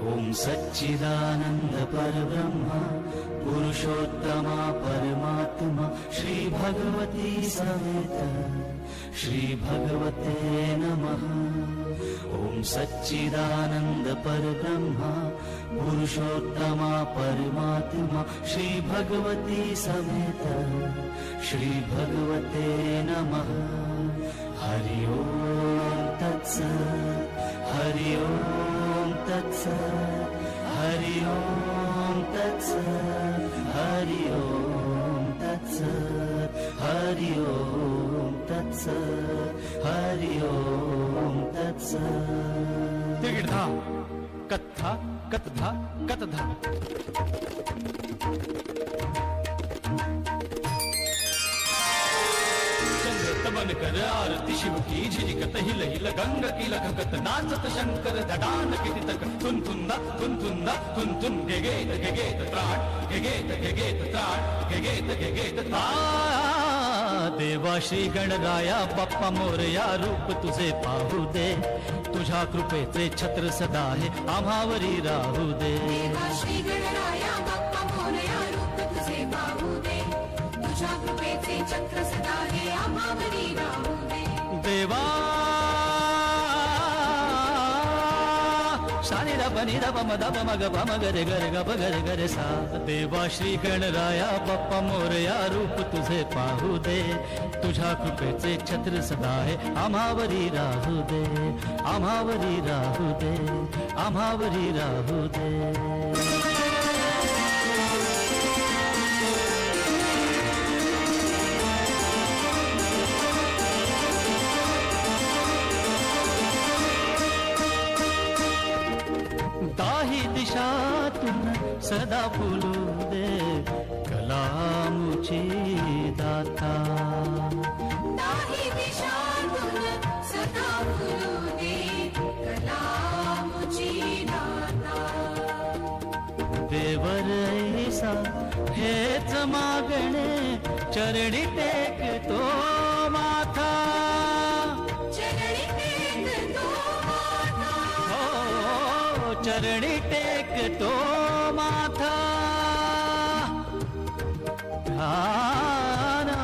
ओम सच्चिदानंद परब्रह्म पुरुषोत्तमा परमात्मा श्री भगवती समेत श्री भगवते नमः। ओम सच्चिदानंद परब्रह्म पुरुषोत्तमा परमात्मा श्री भगवती समेत श्री भगवते नमः। हरि ओम तत्सत् हरि ओम तत्सत् हरि ओम तत्सत् हरि ओम तत्सत् हरि ओम तत्सत् हरि ओम तत्सत्। तिगिर्धा कत्था कतधा कतधा। तमन कर आरती शिव की झिझिकत हिल हिल गंग की लखकत नाचत शंकर धडान किती तक तुन तुंदा तुन तुंदा तुन तुन गेगेत गेगेत त्राण गेगेत गेगेत त्राण गेगेत गेगेत त्राण। देवा श्री गणराया बाप्पा मोरया रूप तुझे पाहू दे, तुझ्या कृपेचे छत्र सदा हे आम्हावरी राहू दे। देवा श्री गणराया बाप्पा मोरया रूप तुझे पाहू दे, तुझ्या कृपेचे छत्र सदा हे आम्हावरी राहू दे। देवा शानी दा बनी दा बम दा बम ग बम ग रे ग रे ग ब ग रे ग रे सा। देवा श्री गणराया बाप्पा मोरया रूप तुझे पाहू दे, तुझ्या कृपेचे छत्र सदा हे आम्हावरी राहू दे, आम्हावरी राहू दे, आम्हावरी राहू दे। दाही दिशातून सदा फुलू दे कलामुची दाता। दाही दिशातून सदा फुलू दे कलामुची दाता। देवर ऐसा हेच मागणे चरणी टेकतो माथा। चरणी टेकतो माथा, हो चरणी टेकतो माथा। ध्याना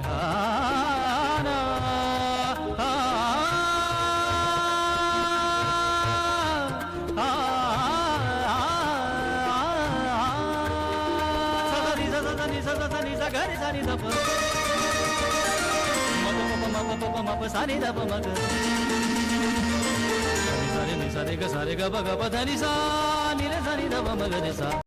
ध्याना सारे दा प मग सारे ग सारे ग ब ग प ध नि सा नि रे सा नि द प म ग रे सा।